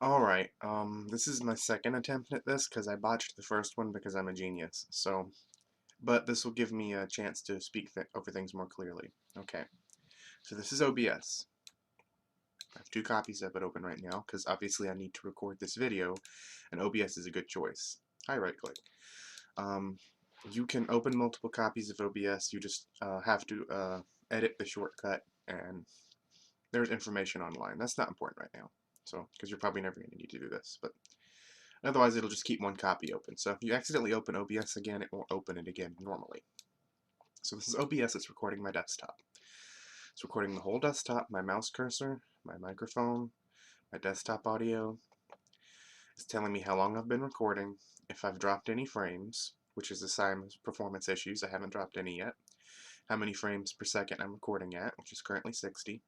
Alright, this is my second attempt at this because I botched the first one because I'm a genius. But this will give me a chance to speak over things more clearly. Okay, so this is OBS. I have two copies of it open right now because obviously I need to record this video, and OBS is a good choice. I right-click. Um, you can open multiple copies of OBS. You just have to edit the shortcut, and there's information online. That's not important right now, so because you're probably never going to need to do this, but otherwise, it'll just keep one copy open. So if you accidentally open OBS again, it won't open it again normally. So this is OBS, it's recording my desktop. It's recording the whole desktop, my mouse cursor, my microphone, my desktop audio. It's telling me how long I've been recording, if I've dropped any frames, which is a sign of performance issues. I haven't dropped any yet. How many frames per second I'm recording at, which is currently 60.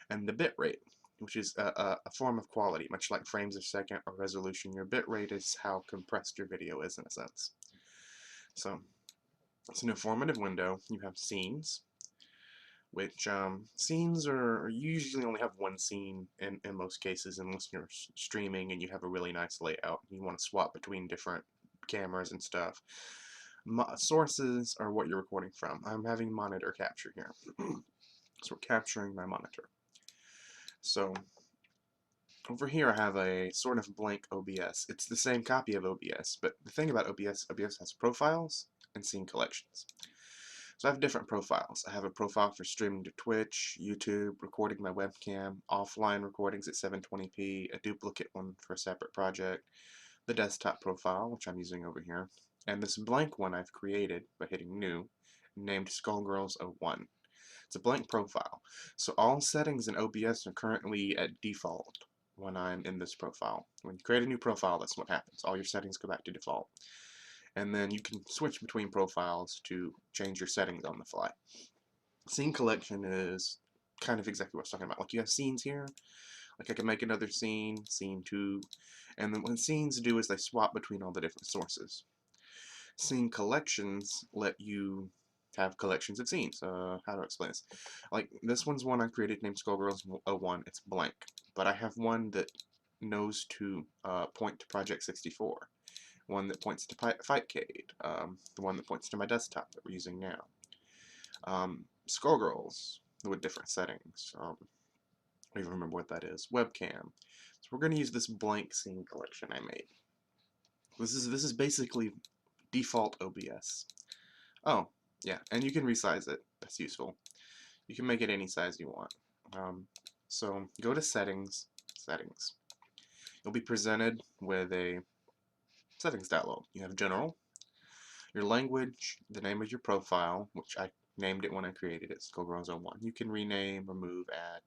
And the bit rate, which is a form of quality, much like frames a second or resolution. Your bit rate is how compressed your video is in a sense. So it's an informative window. You have scenes, which scenes are you usually only have one scene in most cases unless you're streaming and you have a really nice layout. You want to swap between different cameras and stuff. Sources are what you're recording from. I'm having monitor capture here. So we're capturing my monitor. So over here I have a sort of blank OBS. It's the same copy of OBS, but the thing about OBS has profiles and scene collections. So I have different profiles. I have a profile for streaming to Twitch, YouTube, recording my webcam, offline recordings at 720p, a duplicate one for a separate project, the desktop profile, which I'm using over here, and this blank one I've created by hitting New, named Skullgirls 01. It's a blank profile. So all settings in OBS are currently at default when I'm in this profile. When you create a new profile, that's what happens. All your settings go back to default. And then you can switch between profiles to change your settings on the fly. Scene collection is kind of exactly what I was talking about. Like you have scenes here, like I can make another scene, scene 2, and then what scenes do is they swap between all the different sources. Scene collections let you have collections of scenes. How do I explain this? Like this one's one I created named Skullgirls 01. It's blank, but I have one that knows to point to Project 64, one that points to Fightcade, the one that points to my desktop that we're using now. Skullgirls with different settings. I don't even remember what that is. Webcam. So we're going to use this blank scene collection I made. This is basically default OBS. Oh, yeah, and you can resize it. That's useful. You can make it any size you want. So go to settings, settings. You'll be presented with a settings dialog. You have general, your language, the name of your profile, which I named it when I created it, Skullgirls01. You can rename, remove, add.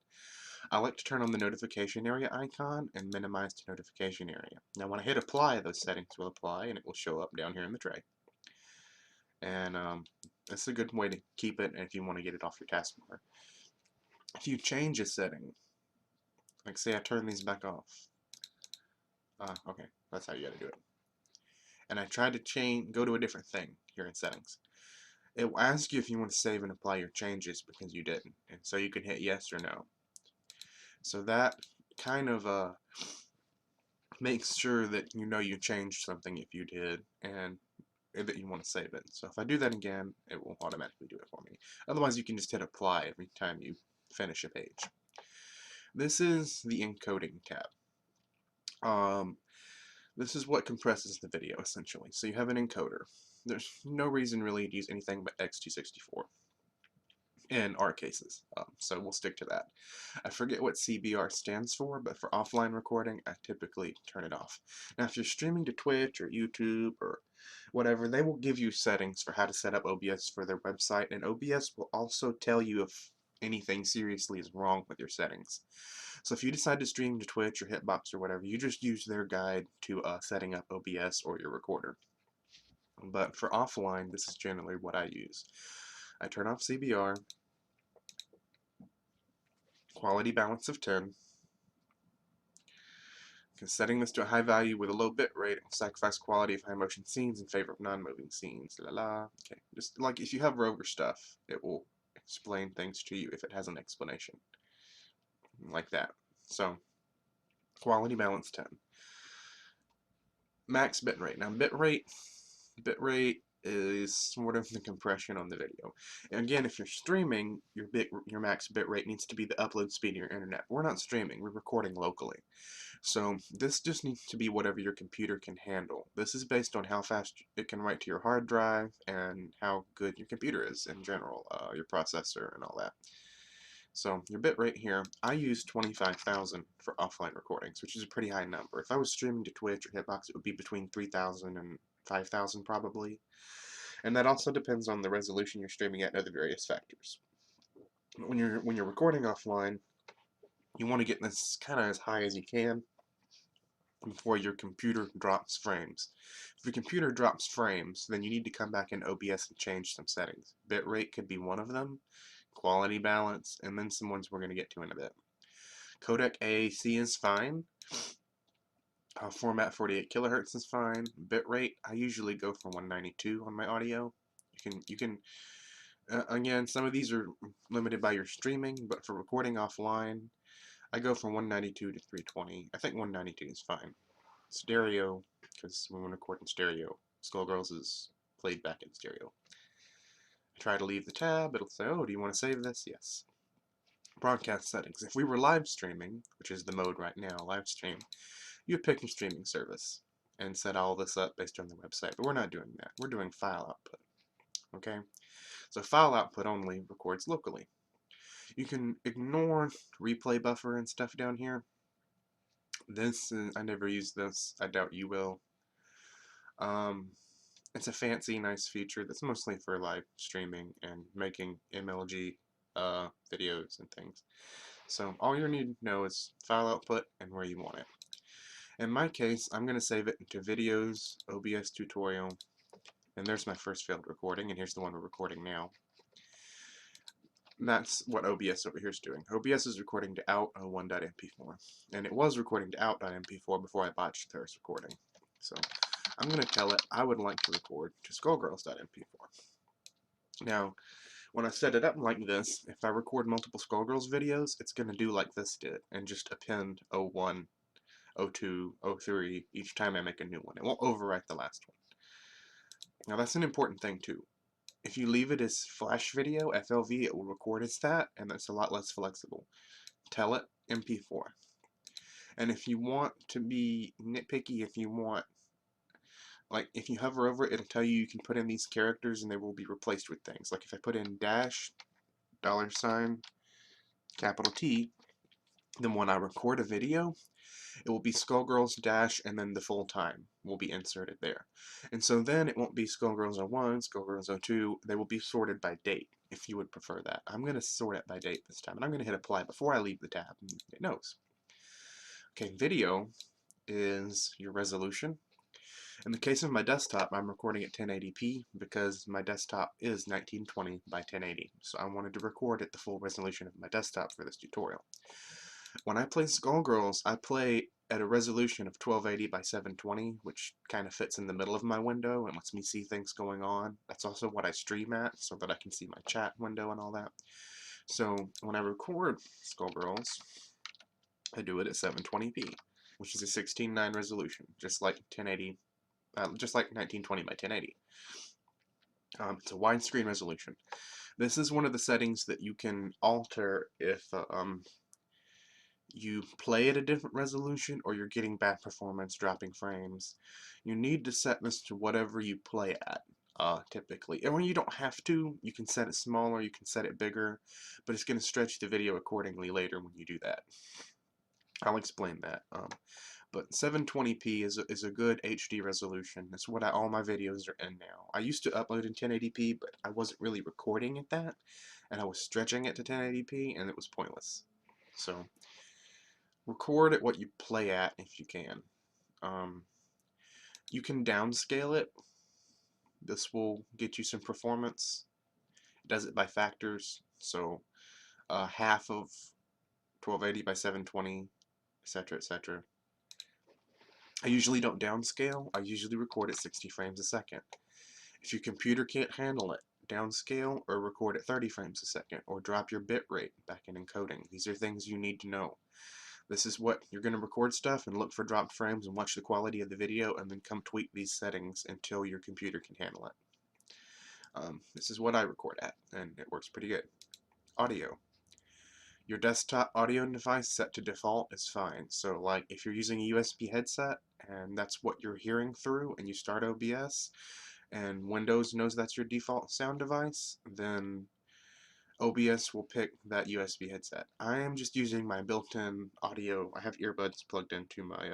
I like to turn on the notification area icon and minimize the notification area. Now when I hit apply, those settings will apply and it will show up down here in the tray. And that's a good way to keep it if you want to get it off your taskbar. If you change a setting, like say I turn these back off. Okay, that's how you gotta do it. And I tried to go to a different thing here in settings. It will ask you if you want to save and apply your changes because you didn't. And so you can hit yes or no. So that kind of makes sure that you know you changed something if you did and that you want to save it. So if I do that again, it will automatically do it for me. Otherwise, you can just hit apply every time you finish a page. This is the encoding tab. This is what compresses the video, essentially. So you have an encoder. There's no reason really to use anything but X264 in our cases, so we'll stick to that. I forget what CBR stands for, but for offline recording, I typically turn it off. Now, if you're streaming to Twitch or YouTube or whatever, they will give you settings for how to set up OBS for their website, and OBS will also tell you if anything seriously is wrong with your settings. So if you decide to stream to Twitch or Hitbox or whatever, you just use their guide to setting up OBS or your recorder. But for offline, this is generally what I use. I turn off CBR, quality balance of 10. Because setting this to a high value with a low bit rate will sacrifice quality of high motion scenes in favor of non-moving scenes. La la. Okay, just like if you have rover stuff, it will explain things to you if it has an explanation. Like that. So, Quality balance 10. Max bitrate. Now bitrate is sort of the compression on the video. And again, if you're streaming, your max bitrate needs to be the upload speed of your internet. We're not streaming, we're recording locally. So this just needs to be whatever your computer can handle. This is based on how fast it can write to your hard drive and how good your computer is in general, your processor and all that. So your bitrate here, I use 25,000 for offline recordings, which is a pretty high number. If I was streaming to Twitch or Hitbox, it would be between 3,000 and 5,000 probably. And that also depends on the resolution you're streaming at and other various factors. When you're recording offline, you want to get this kind of as high as you can before your computer drops frames. If your computer drops frames, then you need to come back in OBS and change some settings. Bitrate could be one of them, quality balance, and then some ones we're going to get to in a bit. Codec AAC is fine. Format 48 kilohertz is fine. Bitrate, I usually go for 192 on my audio. You can again, some of these are limited by your streaming, but for recording offline, I go from 192 to 320. I think 192 is fine. Stereo, because when we record in stereo, Skullgirls is played back in stereo. I try to leave the tab, it'll say, oh, do you want to save this? Yes. Broadcast settings. If we were live streaming, which is the mode right now, live stream, you would pick your streaming service and set all this up based on the website, but we're not doing that. We're doing file output. Okay? So file output only records locally. You can ignore replay buffer and stuff down here. I never use this. I doubt you will. It's a fancy, nice feature that's mostly for live streaming and making MLG videos and things. So all you need to know is file output and where you want it. In my case, I'm going to save it into videos, OBS tutorial, and there's my first failed recording, and here's the one we're recording now. That's what OBS over here is doing. OBS is recording to out01.mp4, and it was recording to out.mp4 before I botched the first recording. So I'm going to tell it I would like to record to skullgirls.mp4. Now, when I set it up like this, if I record multiple Skullgirls videos, it's going to do like this did, and just append 01, 02, 03 each time I make a new one. It won't overwrite the last one. Now that's an important thing too. If you leave it as flash video, FLV, it will record as that, and that's a lot less flexible. Tell it MP4. And if you want to be nitpicky, if you want, like if you hover over it, it'll tell you can put in these characters and they will be replaced with things. Like if I put in dash, $, capital T, then when I record a video, it will be Skullgirls dash and then the full time will be inserted there. And so then it won't be Skullgirls 01, Skullgirls 02, they will be sorted by date if you would prefer that. I'm going to sort it by date this time, and I'm going to hit apply before I leave the tab. It knows. Okay, video is your resolution. In the case of my desktop, I'm recording at 1080p because my desktop is 1920 by 1080. So I wanted to record at the full resolution of my desktop for this tutorial. When I play Skullgirls, I play at a resolution of 1280 by 720, which kind of fits in the middle of my window and lets me see things going on. That's also what I stream at, so that I can see my chat window and all that. So when I record Skullgirls, I do it at 720p, which is a 16:9 resolution, just like 1080, just like 1920 by 1080. It's a widescreen resolution. This is one of the settings that you can alter if you play at a different resolution or you're getting bad performance, dropping frames. You need to set this to whatever you play at, typically. And when you don't have to, you can set it smaller, you can set it bigger, but it's going to stretch the video accordingly later when you do that. I'll explain that. But 720p is a good HD resolution. That's what all my videos are in now. I used to upload in 1080p, but I wasn't really recording at that, and I was stretching it to 1080p, and it was pointless. So record at what you play at if you can. You can downscale it. This will get you some performance. It does it by factors, so half of 1280 by 720, etc., etc. I usually don't downscale. I usually record at 60 frames a second. If your computer can't handle it, downscale or record at 30 frames a second, or drop your bit rate back in encoding. These are things you need to know. This is what you're going to record stuff and look for dropped frames and watch the quality of the video and then come tweak these settings until your computer can handle it. This is what I record at, and it works pretty good. Audio. Your desktop audio device set to default is fine. So like if you're using a USB headset and that's what you're hearing through and you start OBS and Windows knows that's your default sound device, then OBS will pick that USB headset. I am just using my built-in audio. I have earbuds plugged into my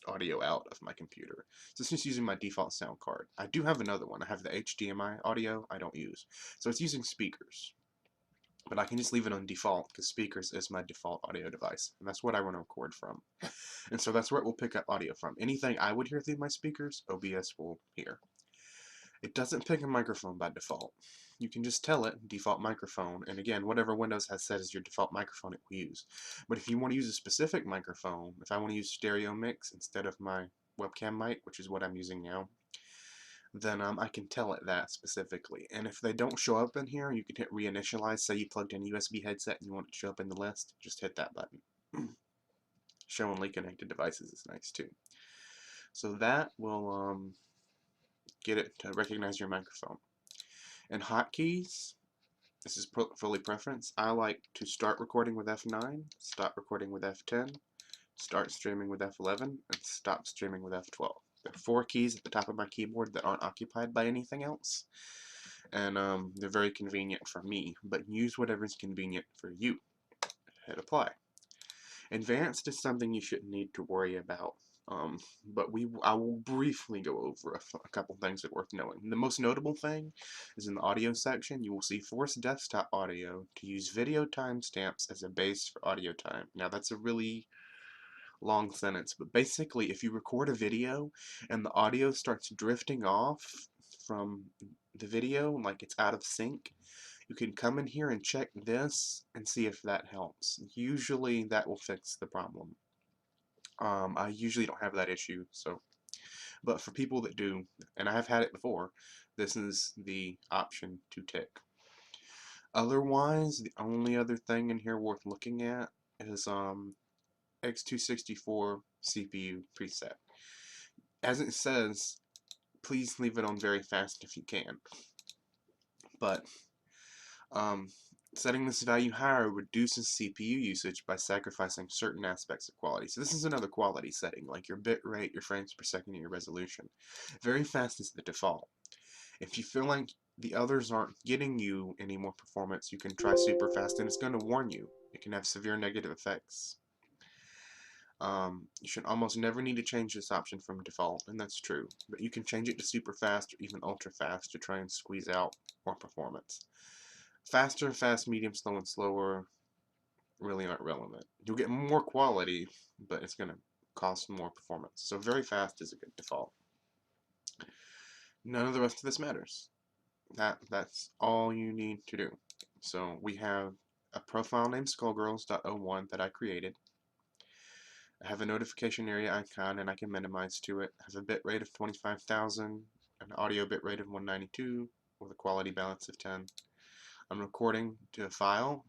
audio out of my computer. So it's just using my default sound card. I do have another one. I have the HDMI audio I don't use. So it's using speakers. But I can just leave it on default because speakers is my default audio device. And that's what I want to record from. And so that's where it will pick up audio from. Anything I would hear through my speakers, OBS will hear. It doesn't pick a microphone by default. You can just tell it default microphone, and again, whatever Windows has set as your default microphone it will use. But if you want to use a specific microphone, if I want to use stereo mix instead of my webcam mic, which is what I'm using now, then I can tell it that specifically. And if they don't show up in here, you can hit reinitialize. Say you plugged in a USB headset and you want it to show up in the list, just hit that button. Show only connected devices is nice too. So that will get it to recognize your microphone. And hotkeys, this is fully preference. I like to start recording with F9, stop recording with F10, start streaming with F11, and stop streaming with F12. There are 4 keys at the top of my keyboard that aren't occupied by anything else, and they're very convenient for me, but use whatever's convenient for you. Hit apply. Advanced is something you shouldn't need to worry about. But I will briefly go over a couple things that are worth knowing. The most notable thing is in the audio section, you will see force desktop audio to use video timestamps as a base for audio time. Now that's a really long sentence, but basically if you record a video and the audio starts drifting off from the video, like it's out of sync, you can come in here and check this and see if that helps. Usually that will fix the problem. I usually don't have that issue, but for people that do, and I have had it before, this is the option to tick. Otherwise, the only other thing in here worth looking at is X264 CPU preset. As it says, please leave it on very fast if you can. But setting this value higher reduces CPU usage by sacrificing certain aspects of quality. So this is another quality setting, like your bit rate, your frames per second, and your resolution. Very fast is the default. If you feel like the others aren't getting you any more performance, you can try super fast, and it's going to warn you. It can have severe negative effects. You should almost never need to change this option from default, and that's true. But you can change it to super fast or even ultra fast to try and squeeze out more performance. Faster, fast, medium, slow, and slower really aren't relevant. You'll get more quality, but it's going to cost more performance. So very fast is a good default. None of the rest of this matters. That's all you need to do. So we have a profile named Skullgirls.01 that I created. I have a notification area icon and I can minimize to it. I have a bit rate of 25,000, an audio bit rate of 192 with a quality balance of 10. I'm recording to a file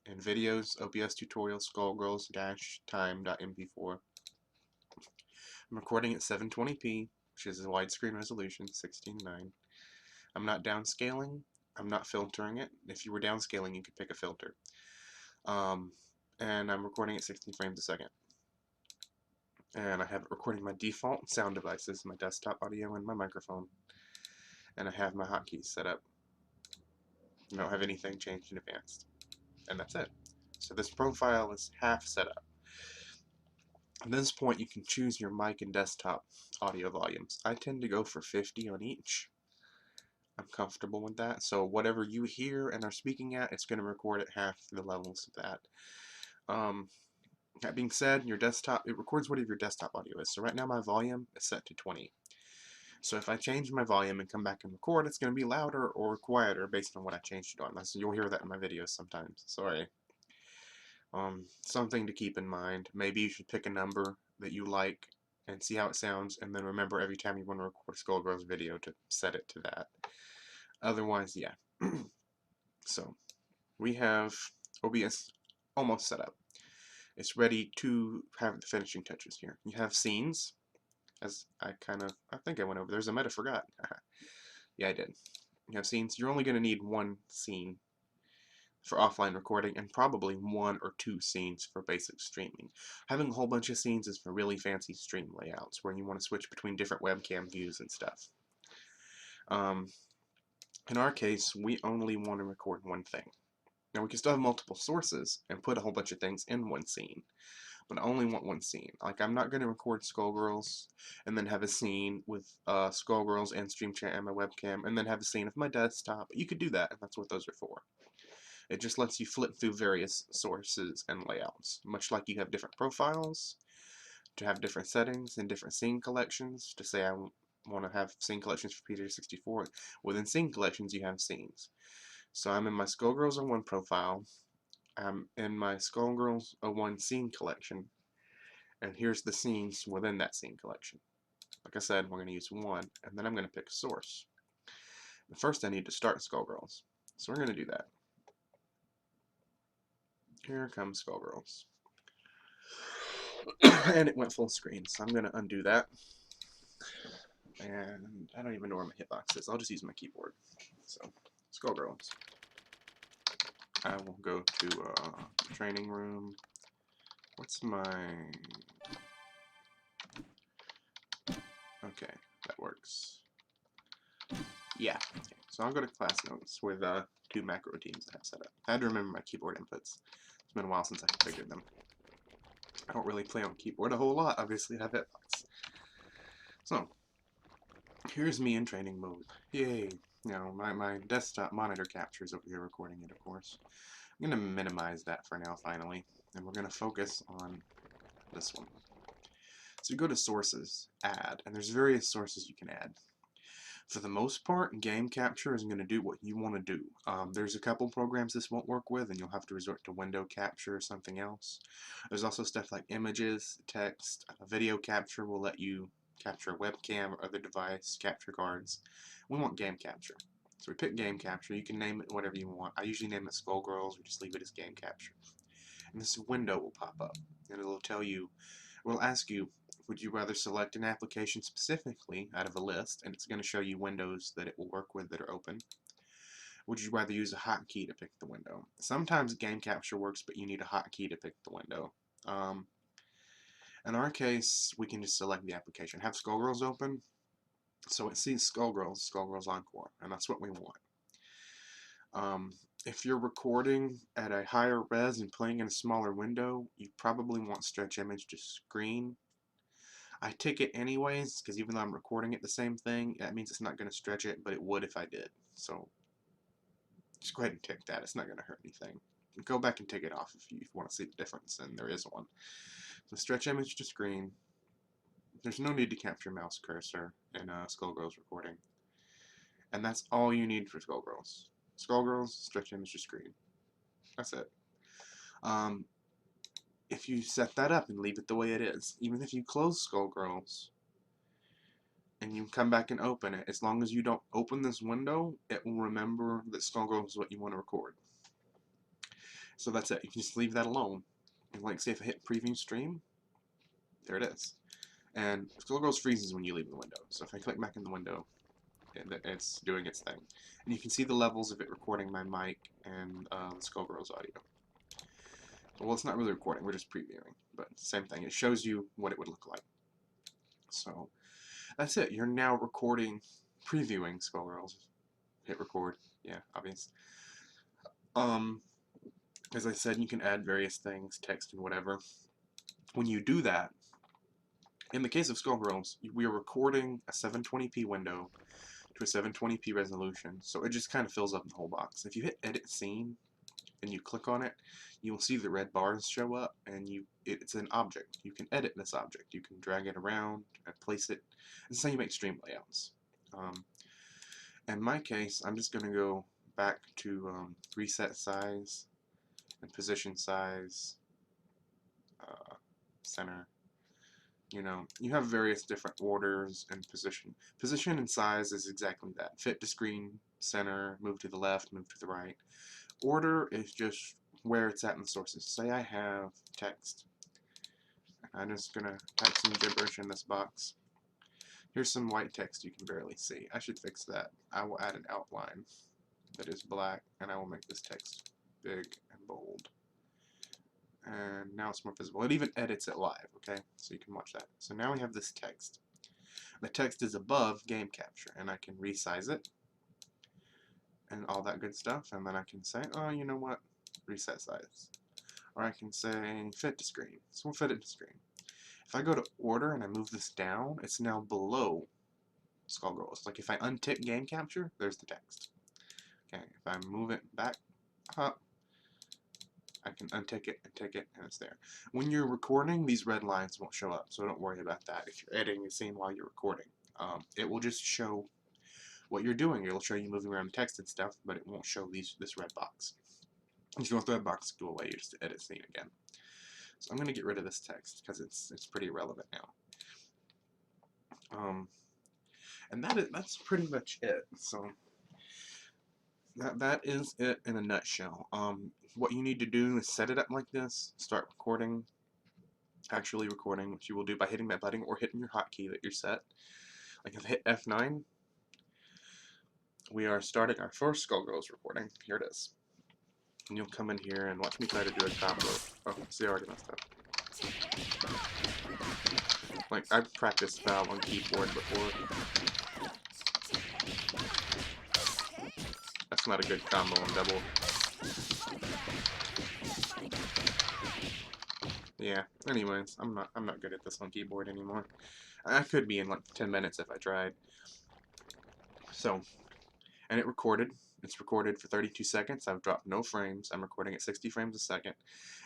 in videos, OBS tutorial, skullgirls-time.mp4. I'm recording at 720p, which is a widescreen resolution, 16:9. I'm not downscaling. I'm not filtering it. If you were downscaling, you could pick a filter. And I'm recording at 60 frames a second. And I have it recording my default sound devices, my desktop audio and my microphone. And I have my hotkeys set up. I don't have anything changed in advanced. And that's it. So this profile is half set up. At this point, you can choose your mic and desktop audio volumes. I tend to go for 50 on each. I'm comfortable with that. So whatever you hear and are speaking at, it's going to record at half the levels of that. That being said, your desktop, it records whatever your desktop audio is. So right now my volume is set to 20. So if I change my volume and come back and record, it's going to be louder or quieter based on what I changed it on. So you'll hear that in my videos sometimes. Sorry. Something to keep in mind. Maybe you should pick a number that you like and see how it sounds, and then remember every time you want to record a Skullgirls video to set it to that. Otherwise, yeah. So we have OBS almost set up. it's ready to have the finishing touches here. You have scenes, as I think I went over. There's a meta forgot. Yeah, I did. You have scenes. You're only going to need one scene for offline recording and probably one or two scenes for basic streaming. Having a whole bunch of scenes is for really fancy stream layouts where you want to switch between different webcam views and stuff. In our case, we only want to record one thing. Now we can still have multiple sources and put a whole bunch of things in one scene, but I only want one scene. Like, I'm not going to record Skullgirls and then have a scene with Skullgirls and Stream Chat and my webcam and then have a scene of my desktop. You could do that, and that's what those are for. It just lets you flip through various sources and layouts, much like you have different profiles, to have different settings and different scene collections. To say I want to have scene collections for P64, within scene collections you have scenes. So I'm in my Skullgirls 01 profile, I'm in my Skullgirls 01 scene collection, and here's the scenes within that scene collection. Like I said, we're going to use one, and then I'm going to pick a source. But first I need to start Skullgirls, so we're going to do that. Here comes Skullgirls. And it went full screen, so I'm going to undo that. And I don't even know where my hitbox is. I'll just use my keyboard. So, Skullgirls. I will go to the training room. What's my... Okay, that works. Yeah. Okay. So I'll go to class notes with two macro routines I have set up. I had to remember my keyboard inputs. It's been a while since I configured them. I don't really play on keyboard a whole lot. Obviously, I have hitbox. So, here's me in training mode. Yay. You know, my desktop monitor captures over here recording it, of course. I'm going to minimize that for now, finally. And we're going to focus on this one. So you go to sources, add, and there's various sources you can add. For the most part, game capture is going to do what you want to do. There's a couple programs this won't work with, and you'll have to resort to window capture or something else. There's also stuff like images, text, video capture will let you capture a webcam or other device, capture cards. We want game capture. So we pick game capture. You can name it whatever you want. I usually name it Skullgirls or just leave it as game capture. And this window will pop up, and it'll tell you, we'll ask you, would you rather select an application specifically out of a list, and it's going to show you windows that it will work with that are open? Would you rather use a hotkey to pick the window? Sometimes game capture works, but you need a hotkey to pick the window. In our case, we can just select the application. Have Skullgirls open, so it sees Skullgirls, Skullgirls Encore, and that's what we want. If you're recording at a higher res and playing in a smaller window, you probably want stretch image to screen. I tick it anyways, because even though I'm recording it the same thing, that means it's not going to stretch it, but it would if I did. So just go ahead and tick that. It's not going to hurt anything. Go back and tick it off if you want to see the difference, and there is one. So stretch image to screen. There's no need to capture mouse cursor in Skullgirls recording. And that's all you need for Skullgirls. Skullgirls, stretch image to screen. That's it. If you set that up and leave it the way it is, even if you close Skullgirls and you come back and open it, as long as you don't open this window, it will remember that Skullgirls is what you want to record. So that's it. You can just leave that alone. And like, say if I hit preview stream, there it is. And Skullgirls freezes when you leave the window. So if I click back in the window, it's doing its thing. And you can see the levels of it recording my mic and the Skullgirls audio. Well, it's not really recording, we're just previewing, but same thing. It shows you what it would look like. So that's it. You're now recording, previewing Skullgirls. Hit record. Yeah, obvious. As I said, you can add various things, text and whatever. When you do that, in the case of Skullgirls, we are recording a 720p window to a 720p resolution, so it just kind of fills up the whole box. If you hit edit scene and you click on it, you will see the red bars show up, and it's an object. You can edit this object. You can drag it around and place it. This is how you make stream layouts. In my case, I'm just going to go back to reset size and position size, center. You know, you have various different orders and position. Position and size is exactly that. Fit to screen, center, move to the left, move to the right. Order is just where it's at in the sources. Say I have text. I'm just gonna type some gibberish in this box. Here's some white text you can barely see. I should fix that. I will add an outline that is black, and I will make this text big and bold. And now it's more visible. It even edits it live, okay? So you can watch that. So now we have this text. The text is above game capture, and I can resize it and all that good stuff, and then I can say, oh, you know what? Reset size. Or I can say fit to screen. So we'll fit it to screen. If I go to order and I move this down, it's now below Skullgirls. Like if I untick game capture, there's the text. Okay, if I move it back up, I can untick it and tick it, and it's there. When you're recording, these red lines won't show up, so don't worry about that. If you're editing the scene while you're recording, it will just show what you're doing. It'll show you moving around text and stuff, but it won't show this red box. If you want the red box to go away, you just edit scene again. So I'm going to get rid of this text because it's pretty irrelevant now. And that's pretty much it. So that is it in a nutshell. What you need to do is set it up like this, start recording, actually recording, which you will do by hitting that button or hitting your hotkey that you're set. Like if I hit F9, we are starting our first Skullgirls recording. Here it is. And you'll come in here and watch me try to do a combo. Oh, see, I already messed up. Like, I've practiced that on keyboard before. That's not a good combo on double. Yeah, anyways, I'm not good at this on keyboard anymore. I could be in like 10 minutes if I tried. So, and it recorded. It's recorded for 32 seconds. I've dropped no frames. I'm recording at 60 frames a second.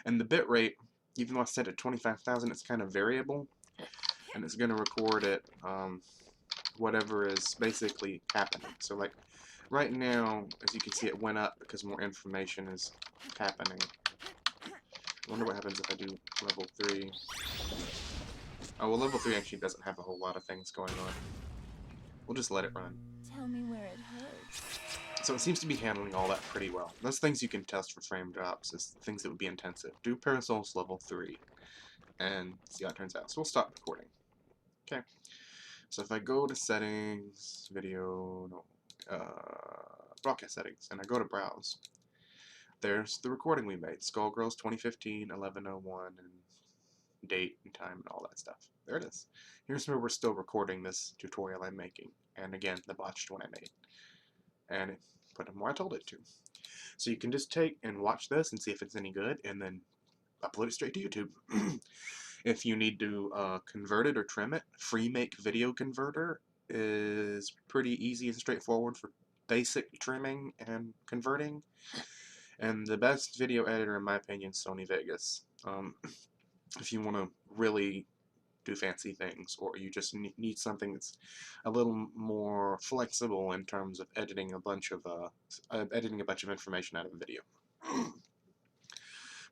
And the bit rate, even though I set it at 25,000, it's kind of variable. And it's going to record at whatever is basically happening. So like right now, as you can see, it went up because more information is happening. I wonder what happens if I do level 3. Oh, well, level 3 actually doesn't have a whole lot of things going on. We'll just let it run. Tell me where it hurts. So it seems to be handling all that pretty well. Those things you can test for frame drops is things that would be intensive. Do Parasol's level 3 and see how it turns out. So we'll stop recording. Okay. So if I go to settings, video, broadcast settings, and I go to browse, there's the recording we made. Skullgirls 2015, 11:01, and date and time and all that stuff. There it is. Here's where we're still recording this tutorial I'm making. And again, the botched one I made. And it put them where I told it to. So you can just take and watch this and see if it's any good, and then upload it straight to YouTube. If you need to convert it or trim it, FreeMake Video Converter is pretty easy and straightforward for basic trimming and converting. And the best video editor, in my opinion, is Sony Vegas. If you want to really do fancy things, or you just need something that's a little more flexible in terms of editing a bunch of information out of a video.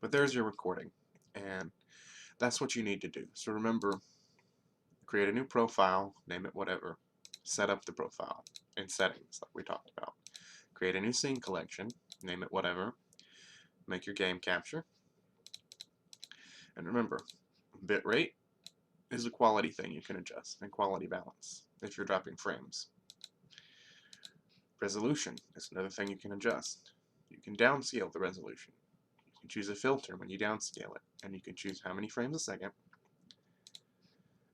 But there's your recording, and that's what you need to do. So remember, create a new profile, name it whatever, set up the profile in settings like we talked about. Create a new scene collection, name it whatever, make your game capture, and remember, bitrate is a quality thing you can adjust, and quality balance if you're dropping frames. Resolution is another thing you can adjust. You can downscale the resolution. You can choose a filter when you downscale it, and you can choose how many frames a second,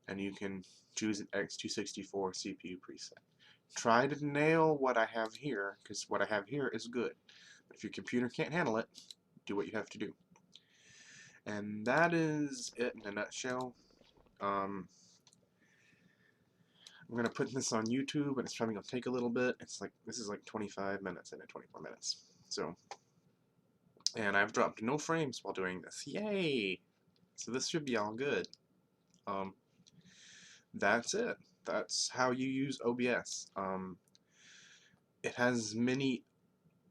and you can choose an X264 CPU preset. Try to nail what I have here, because what I have here is good. But if your computer can't handle it, do what you have to do. And that is it in a nutshell. I'm going to put this on YouTube, and it's probably going to take a little bit. This is like 25 minutes and then 24 minutes. So, and I've dropped no frames while doing this. Yay! So this should be all good. That's it. That's how you use OBS. It has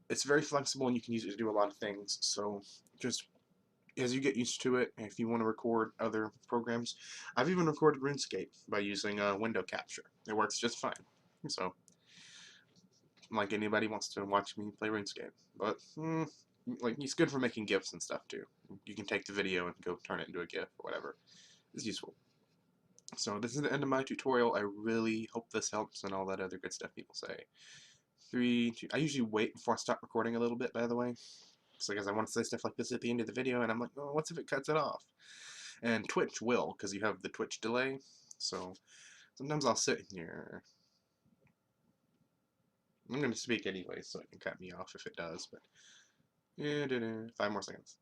it's very flexible, and you can use it to do a lot of things. So just as you get used to it, if you want to record other programs, I've even recorded RuneScape by using window capture. It works just fine. So, like anybody wants to watch me play RuneScape, but Like, it's good for making GIFs and stuff too. You can take the video and go turn it into a GIF or whatever. It's useful. So this is the end of my tutorial. I really hope this helps and all that other good stuff people say. 3, 2. I usually wait before I stop recording a little bit, by the way, because I want to say stuff like this at the end of the video, and I'm like, oh, what's if it cuts it off? And Twitch will, because you have the Twitch delay. So sometimes I'll sit here. I'm going to speak anyway, so it can cut me off if it does, but 5 more seconds.